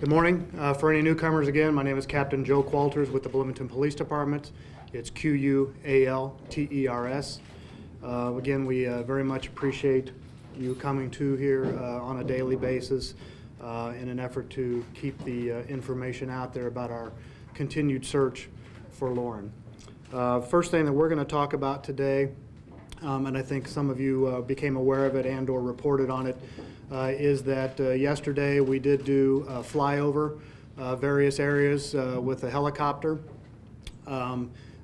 Good morning. For any newcomers again, my name is Captain Joe Qualters with the Bloomington Police Department. It's Qualters. Again, we very much appreciate you coming to here on a daily basis in an effort to keep the information out there about our continued search for Lauren. First thing that we're going to talk about today, and I think some of you became aware of it and or reported on it, is that yesterday we did do a flyover various areas with a helicopter.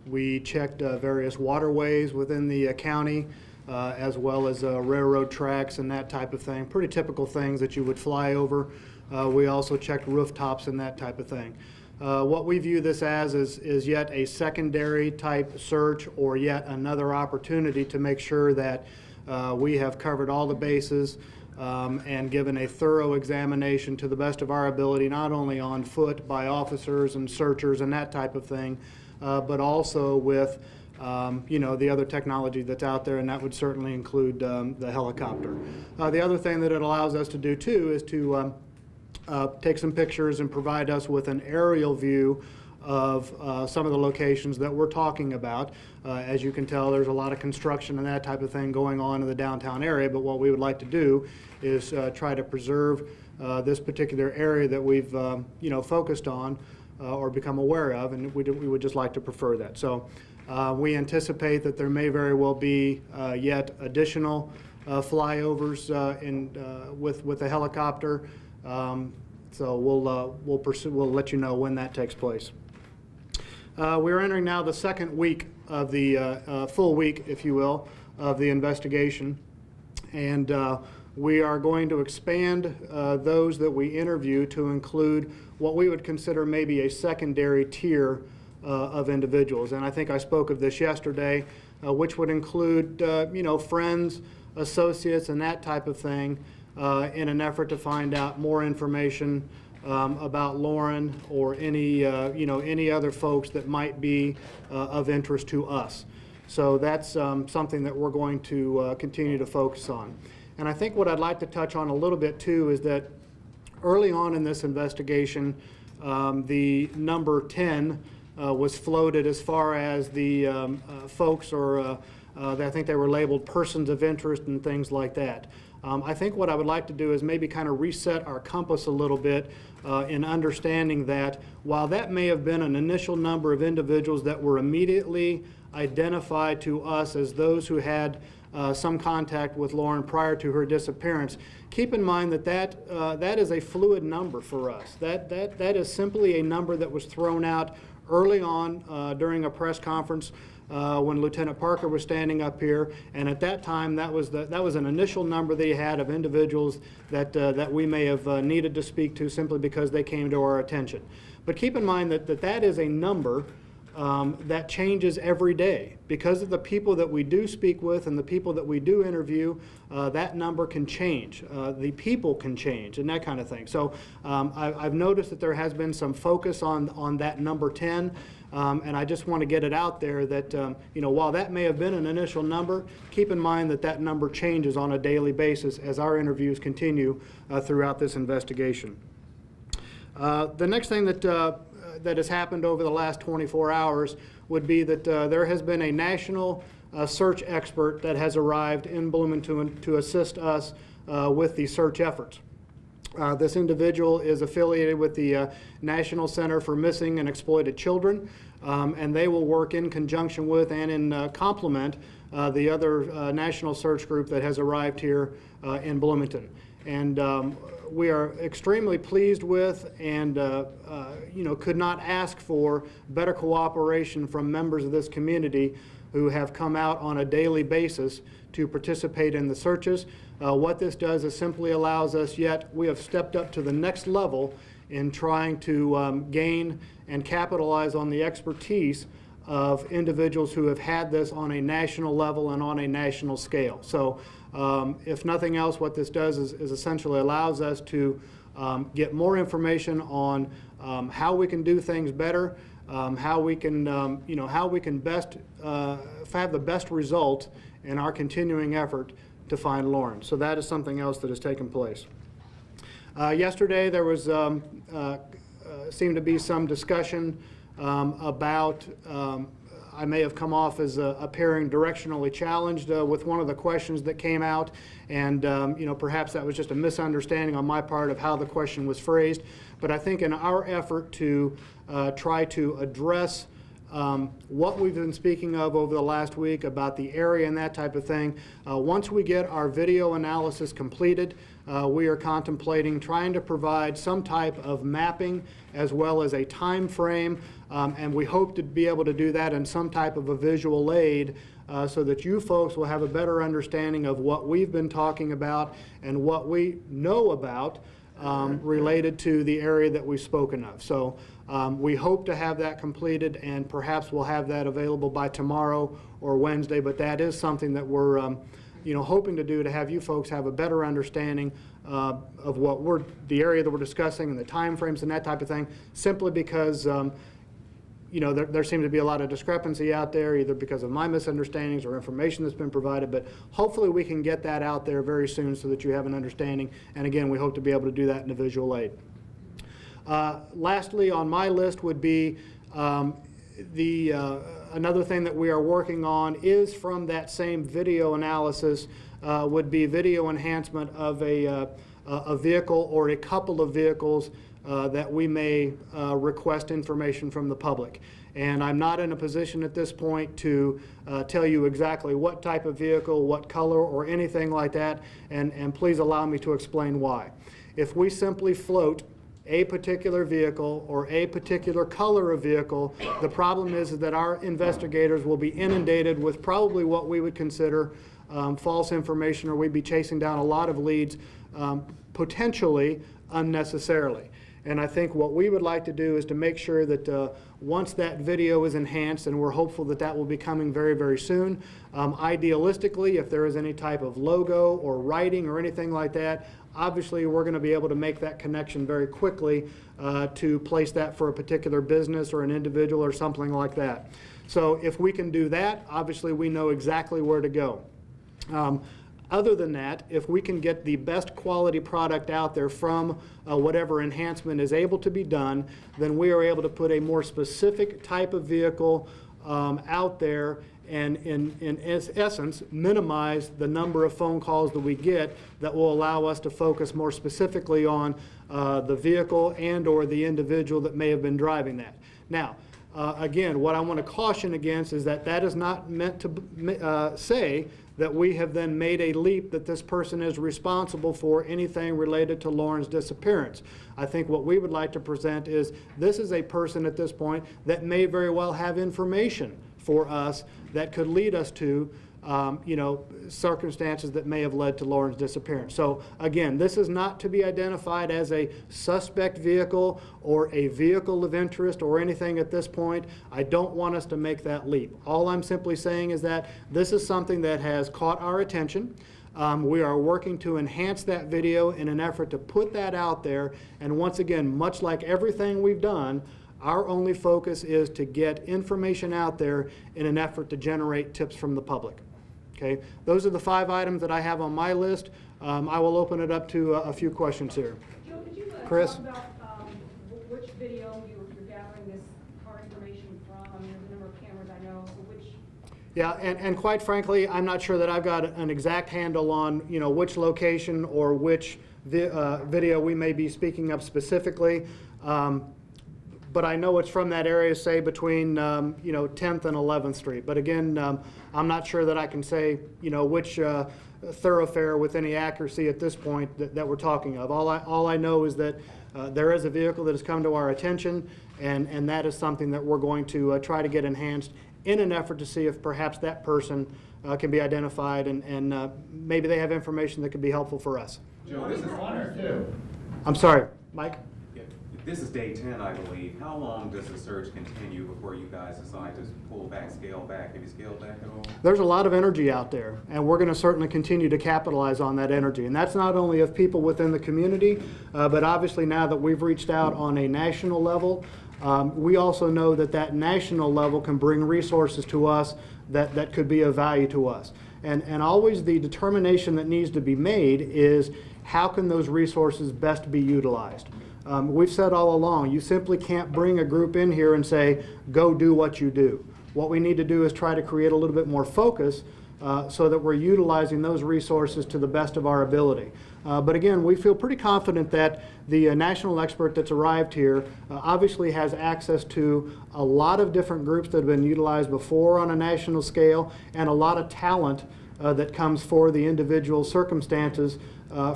We checked various waterways within the county, as well as railroad tracks and that type of thing. Pretty typical things that you would fly over. We also checked rooftops and that type of thing. What we view this as is yet a secondary type search, or yet another opportunity to make sure that we have covered all the bases and given a thorough examination to the best of our ability, not only on foot by officers and searchers and that type of thing, but also with the other technology that's out there, and that would certainly include the helicopter. The other thing that it allows us to do too is to take some pictures and provide us with an aerial view of some of the locations that we're talking about. As you can tell, there's a lot of construction and that type of thing going on in the downtown area, but what we would like to do is try to preserve this particular area that we've focused on or become aware of, and we would just like to prefer that. So we anticipate that there may very well be yet additional flyovers with the helicopter. So we'll let you know when that takes place. We're entering now the second week of the full week, if you will, of the investigation, and we are going to expand those that we interview to include what we would consider maybe a secondary tier of individuals. And I think I spoke of this yesterday, which would include friends, associates, and that type of thing, in an effort to find out more information about Lauren or any other folks that might be of interest to us. So that's something that we're going to continue to focus on. And I think what I'd like to touch on a little bit too is that early on in this investigation, the number 10 was floated as far as the folks, or I think they were labeled persons of interest and things like that. I think what I would like to do is maybe kind of reset our compass a little bit in understanding that while that may have been an initial number of individuals that were immediately identified to us as those who had some contact with Lauren prior to her disappearance, keep in mind that that is a fluid number for us. That is simply a number that was thrown out early on during a press conference when Lieutenant Parker was standing up here, and at that time that was an initial number they had of individuals that we may have needed to speak to simply because they came to our attention. But keep in mind that is a number that changes every day. Because of the people that we do speak with and the people that we do interview, that number can change. The people can change and that kind of thing. So I've noticed that there has been some focus on that number 10, and I just want to get it out there that while that may have been an initial number, keep in mind that number changes on a daily basis as our interviews continue throughout this investigation. The next thing that has happened over the last 24 hours would be that there has been a national search expert that has arrived in Bloomington to assist us with the search efforts. This individual is affiliated with the National Center for Missing and Exploited Children, and they will work in conjunction with and in complement the other national search group that has arrived here in Bloomington. And we are extremely pleased with and could not ask for better cooperation from members of this community who have come out on a daily basis to participate in the searches. What this does is simply allows us, we have stepped up to the next level in trying to gain and capitalize on the expertise of individuals who have had this on a national level and on a national scale. So if nothing else, what this does is essentially allows us to get more information on how we can do things better, how we can best have the best result in our continuing effort to find Lauren. So that is something else that has taken place. Yesterday there was seemed to be some discussion about I may have come off as appearing directionally challenged with one of the questions that came out, and you know, perhaps that was just a misunderstanding on my part of how the question was phrased. But I think in our effort to try to address what we've been speaking of over the last week about the area and that type of thing, once we get our video analysis completed, we are contemplating trying to provide some type of mapping as well as a time frame, and we hope to be able to do that in some type of a visual aid so that you folks will have a better understanding of what we've been talking about and what we know about related to the area that we've spoken of. So we hope to have that completed, and perhaps we'll have that available by tomorrow or Wednesday, but that is something that we're you know, hoping to do, to have you folks have a better understanding of what the area that we're discussing and the time frames and that type of thing, simply because you know, there seems to be a lot of discrepancy out there, either because of my misunderstandings or information that's been provided, but hopefully we can get that out there very soon so that you have an understanding, and again, we hope to be able to do that in a visual aid. Lastly on my list would be another thing that we are working on is from that same video analysis would be video enhancement of a vehicle or a couple of vehicles that we may request information from the public. And I'm not in a position at this point to tell you exactly what type of vehicle, what color, or anything like that, and please allow me to explain why. If we simply float a particular vehicle or a particular color of vehicle, the problem is that our investigators will be inundated with probably what we would consider false information, or we'd be chasing down a lot of leads potentially unnecessarily. And I think what we would like to do is to make sure that once that video is enhanced, and we're hopeful that that will be coming very, very soon, idealistically, if there is any type of logo or writing or anything like that, obviously we're going to be able to make that connection very quickly to place that for a particular business or an individual or something like that. So if we can do that, obviously we know exactly where to go. Other than that, if we can get the best quality product out there from whatever enhancement is able to be done, then we are able to put a more specific type of vehicle out there, and in essence minimize the number of phone calls that we get that will allow us to focus more specifically on the vehicle and or the individual that may have been driving that. Now, again, what I want to caution against is that that is not meant to say that we have then made a leap that this person is responsible for anything related to Lauren's disappearance. I think what we would like to present is this is a person at this point that may very well have information for us that could lead us to you know, circumstances that may have led to Lauren's disappearance. So again, this is not to be identified as a suspect vehicle or a vehicle of interest or anything at this point. I don't want us to make that leap. All I'm simply saying is that this is something that has caught our attention. We are working to enhance that video in an effort to put that out there, and once again, much like everything we've done, our only focus is to get information out there in an effort to generate tips from the public. Okay, those are the 5 items that I have on my list. I will open it up to a few questions here. Joe, could you Chris? talk about which video you're gathering this car information from? I mean, there's a number of cameras I know, so which... Yeah, and quite frankly, I'm not sure that I've got an exact handle on, you know, which location or which video we may be speaking of specifically. But I know it's from that area, say between you know, 10th and 11th Street. But again, I'm not sure that I can say, you know, which thoroughfare with any accuracy at this point that we're talking of. All I know is that there is a vehicle that has come to our attention, and that is something that we're going to try to get enhanced in an effort to see if perhaps that person can be identified, and maybe they have information that could be helpful for us. Joe, this is 1 or 2? I'm sorry, Mike? This is day 10, I believe. How long does the search continue before you guys decide to pull back, scale back? Have you scaled back at all? There's a lot of energy out there, and we're going to certainly continue to capitalize on that energy. And that's not only of people within the community, but obviously now that we've reached out on a national level, we also know that that national level can bring resources to us that could be of value to us. And always the determination that needs to be made is how can those resources best be utilized. We've said all along, you simply can't bring a group in here and say, go do what you do. What we need to do is try to create a little bit more focus so that we're utilizing those resources to the best of our ability. But again, we feel pretty confident that the national expert that's arrived here obviously has access to a lot of different groups that have been utilized before on a national scale, and a lot of talent that comes for the individual circumstances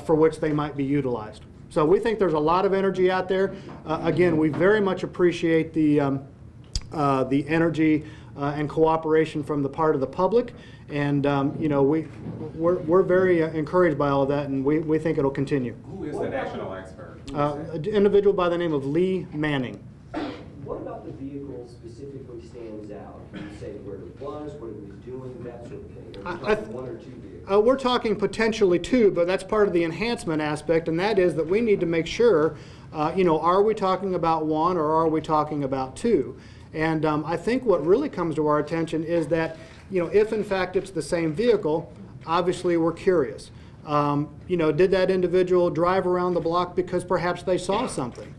for which they might be utilized. So we think there's a lot of energy out there. Again, we very much appreciate the energy and cooperation from the part of the public, and you know, we're very encouraged by all of that, and we think it'll continue. Who is the national expert? An individual by the name of Lee Manning. What about the vehicle specifically stands out? Can you say where it was, what it was doing, that sort of thing? Are we talking one or two vehicles? We're talking potentially two, but that's part of the enhancement aspect, and that is that we need to make sure, you know, are we talking about one or are we talking about two? And I think what really comes to our attention is that, you know, if in fact it's the same vehicle, obviously we're curious. You know, did that individual drive around the block because perhaps they saw something?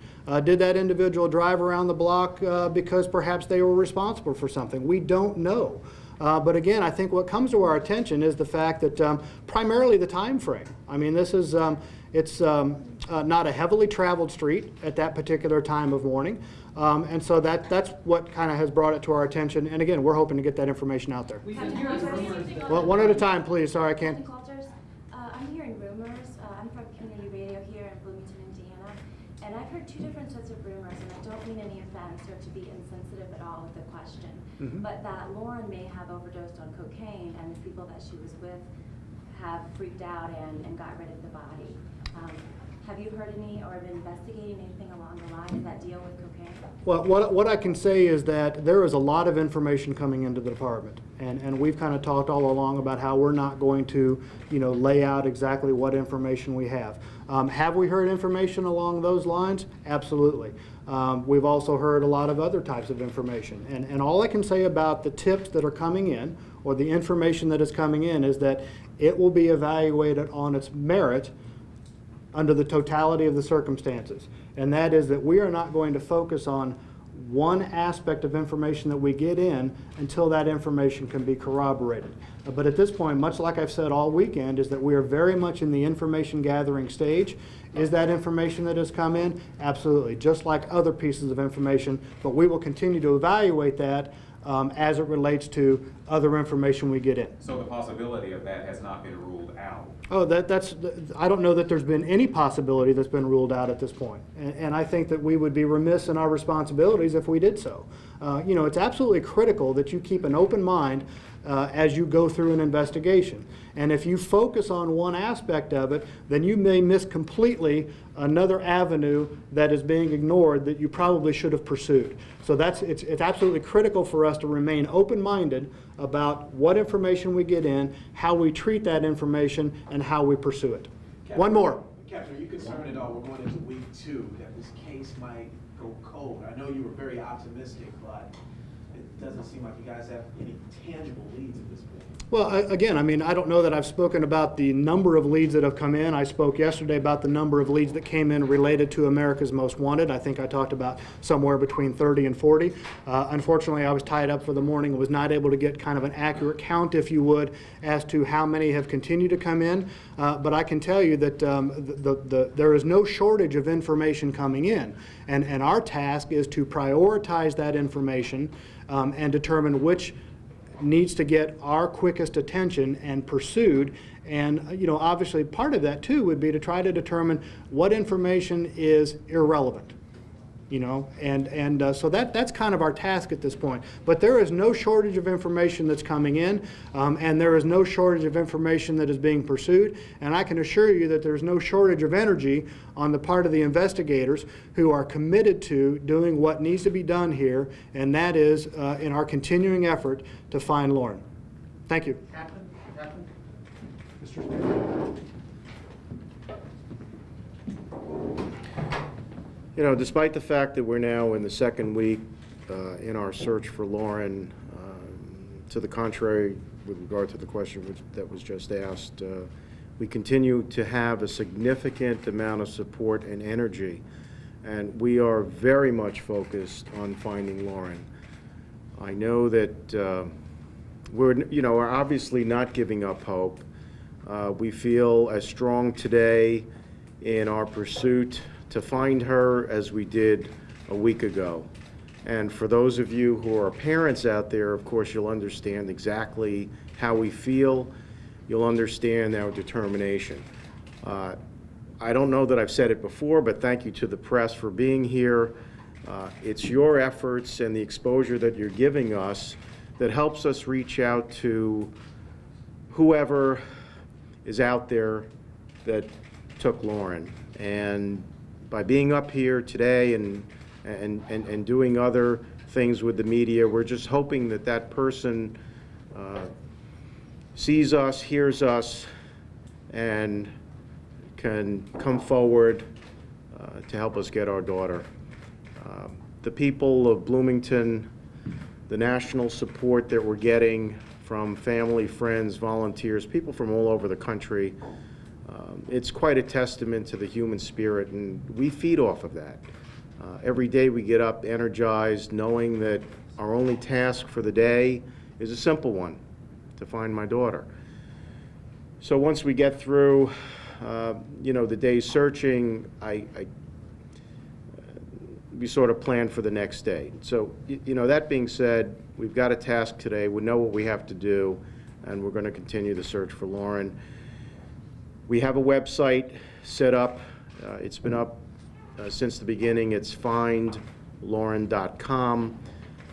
Did that individual drive around the block because perhaps they were responsible for something? We don't know. But again, I think what comes to our attention is the fact that primarily the time frame. I mean, this is, it's not a heavily traveled street at that particular time of morning. And so that's what kind of has brought it to our attention. And again, we're hoping to get that information out there. Well, one at a time, please. Sorry, I can't. I'm hearing rumors. I'm from community radio here in Bloomington, Indiana. And I've heard two different sets of rumors, and I don't mean any offense or to be insensitive at all with the question, but that Lauren may have overdosed on cocaine, and the people that she was with have freaked out and got rid of the body. Have you heard any or been investigating anything along the lines that deal with cocaine? Well, what I can say is that there is a lot of information coming into the department, and we've kind of talked all along about how we're not going to, you know, lay out exactly what information we have. Have we heard information along those lines? Absolutely. We've also heard a lot of other types of information, and all I can say about the tips that are coming in or the information that is coming in is that it will be evaluated on its merit under the totality of the circumstances. And that is that we are not going to focus on one aspect of information that we get in until that information can be corroborated. But at this point, much like I've said all weekend, is that we are very much in the information gathering stage. Is that information that has come in? Absolutely, just like other pieces of information, but we will continue to evaluate that as it relates to other information we get in. So the possibility of that has not been ruled out? Oh, I don't know that there's been any possibility that's been ruled out at this point. And I think that we would be remiss in our responsibilities if we did so. You know, it's absolutely critical that you keep an open mind as you go through an investigation. And if you focus on one aspect of it, then you may miss completely another avenue that is being ignored that you probably should have pursued. So it's absolutely critical for us to remain open-minded about what information we get in, how we treat that information, and how we pursue it. Captain, One more. Captain, are you concerned at all, we're going into week 2, that this case might go cold? I know you were very optimistic, but it doesn't seem like you guys have any tangible leads at this point. Well, again, I mean, I don't know that I've spoken about the number of leads that have come in. I spoke yesterday about the number of leads that came in related to America's Most Wanted. I think I talked about somewhere between 30 and 40. Unfortunately, I was tied up for the morning and was not able to get kind of an accurate count, if you would, as to how many have continued to come in. But I can tell you that there is no shortage of information coming in. And our task is to prioritize that information and determine which needs to get our quickest attention and pursued. And you know, obviously part of that too would be to try to determine what information is irrelevant. You know, and so that's kind of our task at this point. But there is no shortage of information that's coming in, and there is no shortage of information that is being pursued. And I can assure you that there's no shortage of energy on the part of the investigators who are committed to doing what needs to be done here, and that is in our continuing effort to find Lauren. Thank you. Captain? Mr. Spierer? You know, despite the fact that we're now in the second week in our search for Lauren, to the contrary, with regard to the question that was just asked, We continue to have a significant amount of support and energy, and we are very much focused on finding Lauren. I know that we're obviously not giving up hope. We feel as strong today in our pursuit to find her as we did a week ago. And for those of you who are parents out there, of course, you'll understand exactly how we feel. You'll understand our determination. I don't know that I've said it before, but thank you to the press for being here. It's your efforts and the exposure that you're giving us that helps us reach out to whoever is out there that took Lauren. And by being up here today and doing other things with the media, we're just hoping that that person sees us, hears us, and can come forward to help us get our daughter. The people of Bloomington, the national support that we're getting from family, friends, volunteers, people from all over the country, it's quite a testament to the human spirit, and we feed off of that. Every day we get up energized, knowing that our only task for the day is a simple one, to find my daughter. So once we get through, the day's searching, we sort of plan for the next day. So, that being said, we've got a task today. We know what we have to do, and we're going to continue the search for Lauren. We have a website set up. It's been up since the beginning. It's findlauren.com.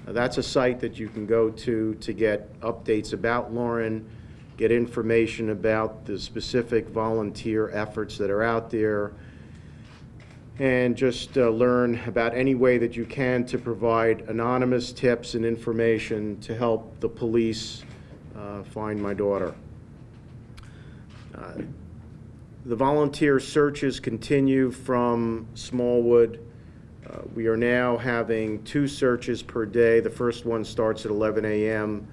That's a site that you can go to get updates about Lauren, get information about the specific volunteer efforts that are out there, and just learn about any way that you can to provide anonymous tips and information to help the police find my daughter. The volunteer searches continue from Smallwood. We are now having 2 searches per day. The first one starts at 11 a.m.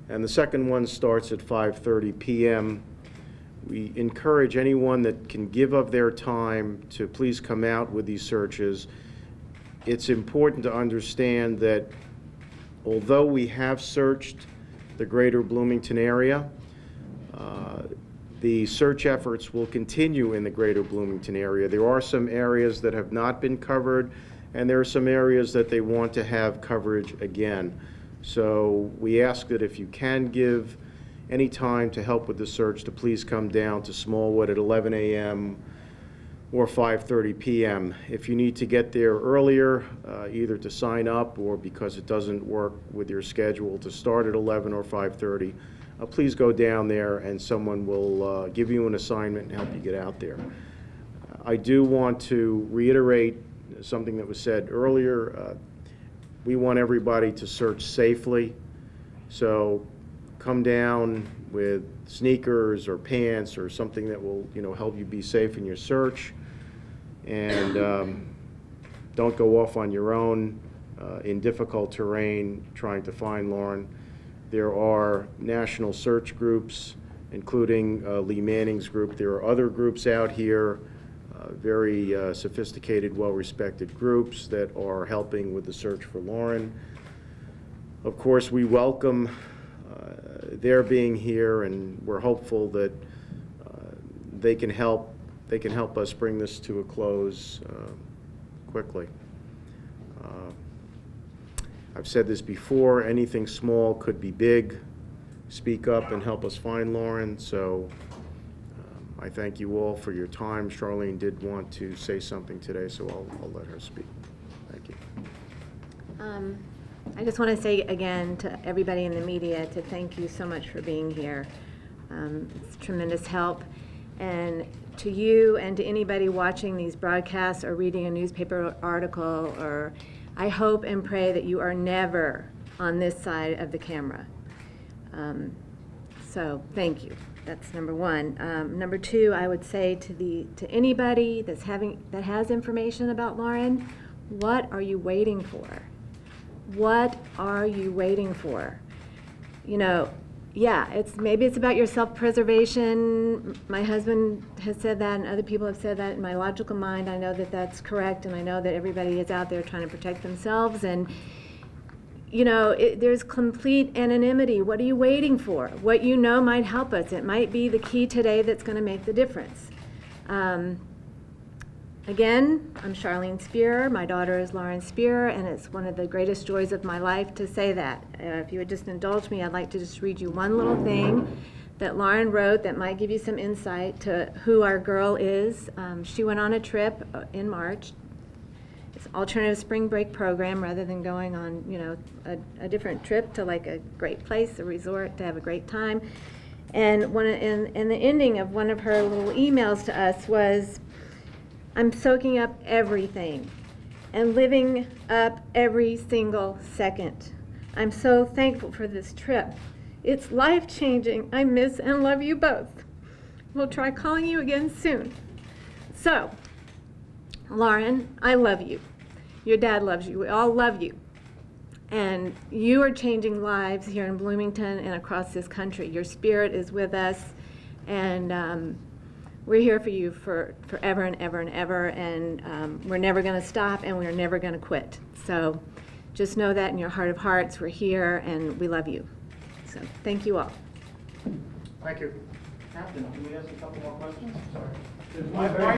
and the second one starts at 5:30 p.m. We encourage anyone that can give of their time to please come out with these searches. It's important to understand that although we have searched the greater Bloomington area, the search efforts will continue in the greater Bloomington area. There are some areas that have not been covered, and there are some areas that they want to have coverage again. So we ask that if you can give any time to help with the search, to please come down to Smallwood at 11 a.m. or 5:30 p.m. If you need to get there earlier, either to sign up or because it doesn't work with your schedule to start at 11 or 5:30, please go down there and someone will give you an assignment and help you get out there. I do want to reiterate something that was said earlier. We want everybody to search safely, so come down with sneakers or pants or something that will help you be safe in your search, and don't go off on your own in difficult terrain trying to find Lauren. There are national search groups, including Lee Manning's group. There are other groups out here, very sophisticated, well-respected groups that are helping with the search for Lauren. Of course, we welcome their being here, and we're hopeful that they can help us bring this to a close quickly. I've said this before, anything small could be big. Speak up and help us find Lauren. So I thank you all for your time. Charlene did want to say something today, so I'll let her speak. Thank you. I just want to say again to everybody in the media to thank you so much for being here. It's tremendous help. And to you and to anybody watching these broadcasts or reading a newspaper article, or I hope and pray that you are never on this side of the camera. So thank you. That's number one. Number two, I would say to anybody that has information about Lauren, what are you waiting for? What are you waiting for? yeah, maybe it's about your self-preservation. My husband has said that, and other people have said that. In my logical mind, I know that that's correct, and I know that everybody is out there trying to protect themselves. And you know, there's complete anonymity. What are you waiting for? What you know might help us. It might be the key today that's going to make the difference. Again, I'm Charlene Spierer. My daughter is Lauren Spierer, and it's one of the greatest joys of my life to say that. If you would just indulge me, I'd like to just read you one little thing that Lauren wrote that might give you some insight to who our girl is. She went on a trip in March. It's an alternative spring break program rather than going on, you know, a different trip to like a great place, a resort, to have a great time. And in the ending of one of her little emails to us was, I'm soaking up everything and living up every single second. I'm so thankful for this trip. It's life-changing. I miss and love you both. We'll try calling you again soon. So, Lauren, I love you. Your dad loves you. We all love you. And you are changing lives here in Bloomington and across this country. Your spirit is with us, and we're here for you for forever and ever and ever, and we're never going to stop, and we're never going to quit. So just know that in your heart of hearts, we're here, and we love you. So thank you all. Thank you. Captain, do we have a couple more questions? Sorry. There's one very